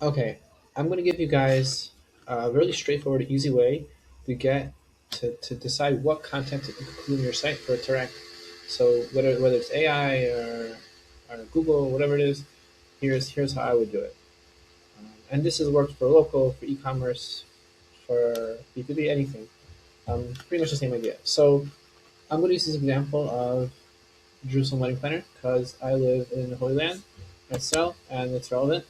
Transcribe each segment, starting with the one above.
Okay, I'm going to give you guys a really straightforward, easy way to get to decide what content to include in your site for it to rank. So whether it's AI or Google, whatever it is, here's how I would do it. And this has worked for local, for e-commerce, for B2B, anything. Pretty much the same idea. So I'm going to use this example of Jerusalem Wedding Planner because I live in the Holy Land myself, and it's relevant.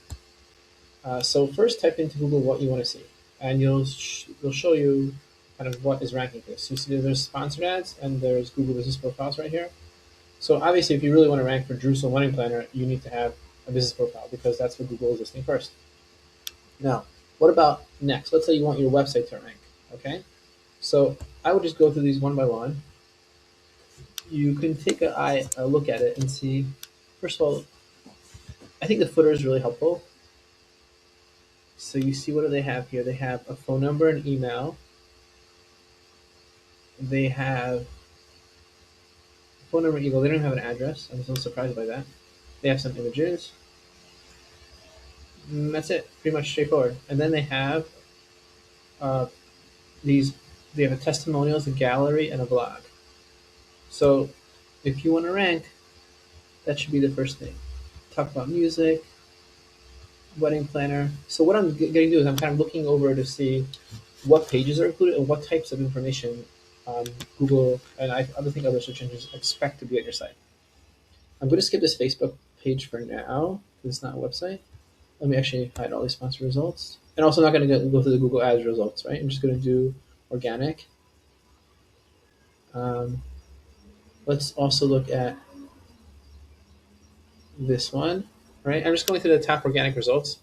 So first type into Google what you want to see, and it'll show you kind of what is ranking for this. You see there's sponsored ads and there's Google Business Profiles right here. So obviously, if you really want to rank for Jerusalem Wedding Planner, you need to have a business profile because that's what Google is listing first. Now, what about next? Let's say you want your website to rank. Okay, so I would just go through these one by one. You can take a look at it and see. First of all, I think the footer is really helpful. So you see, what do they have here? They have a phone number and email. They have phone number and email. They don't have an address. I'm so surprised by that. They have some images. That's it. Pretty much straightforward. And then they have uh, these. They have a testimonials, a gallery, and a blog. So if you want to rank, that should be the first thing. Talk about music, wedding planner. So what I'm going to do is I'm kind of looking over to see what pages are included and what types of information Google and I think other search engines expect to be on your site. I'm going to skip this Facebook page for now because it's not a website. Let me actually hide all these sponsored results. And also not going to go through the Google Ads results, right? I'm just going to do organic. Um, let's also look at this one, right? I'm just going through the top organic results.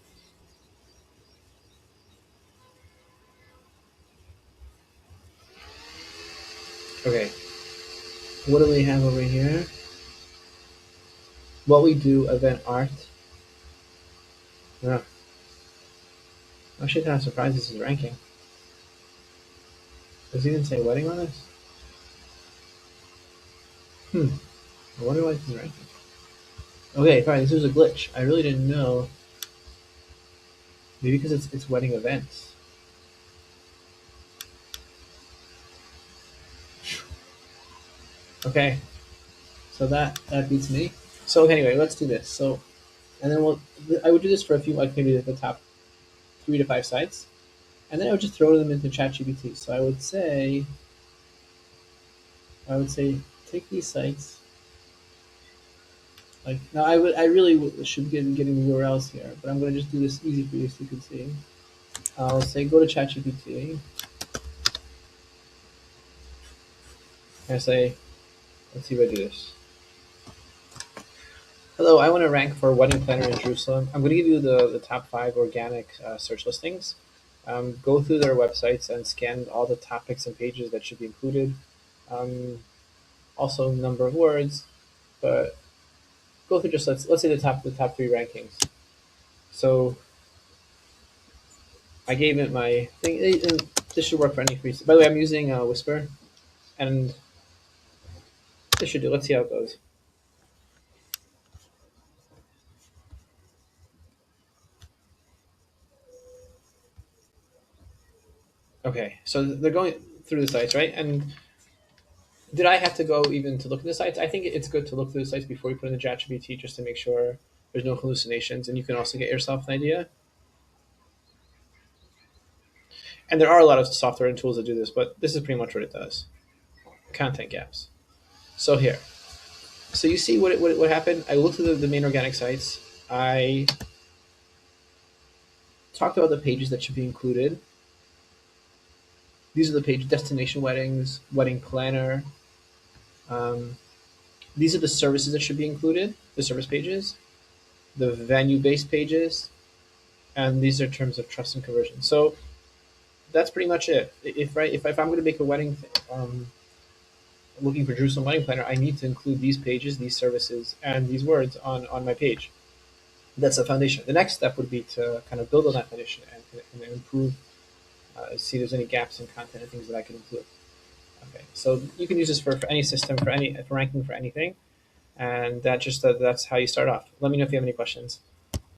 Okay, what do we have over here? What we do, event art. Yeah. I'm actually kind of surprised this is ranking. Does it even say wedding on this? I wonder why this is ranking. Okay, fine. This was a glitch. I really didn't know. Maybe because it's wedding events. Okay, so that beats me. So anyway, let's do this. So, and then I would do this for a few, like maybe the top 3 to 5 sites, and then I would just throw them into ChatGPT. So I would say take these sites. Like now, I really should be getting the URLs here, but I'm going to just do this easy for you so you can see. I'll say go to ChatGPT. I say, let's see if I do this. Hello, I want to rank for wedding planner in Jerusalem. I'm going to give you the top 5 organic search listings. Go through their websites and scan all the topics and pages that should be included. Also, number of words, but go through just let's say the top 3 rankings. So I gave it my thing. And this should work for any free. By the way, I'm using Whisper, and this should do. Let's see how it goes. Okay, so they're going through the sites, right? And did I have to go even to look at the sites? I think it's good to look through the sites before you put in the ChatGPT just to make sure there's no hallucinations, and you can also get yourself an idea. And there are a lot of software and tools that do this, but this is pretty much what it does. Content gaps. So here, so you see what happened? I looked at the main organic sites. I talked about the pages that should be included. These are the pages: destination weddings, wedding planner. Um, these are the services that should be included, the service pages, the venue-based pages, and these are terms of trust and conversion. So that's pretty much it. If I'm going to make a wedding, looking for Jerusalem wedding planner, I need to include these pages, these services, and these words on my page. That's the foundation. The next step would be to kind of build on that foundation and improve, see if there's any gaps in content and things that I can include. Okay, so you can use this for any system, for ranking for anything, and that's how you start off. Let me know if you have any questions.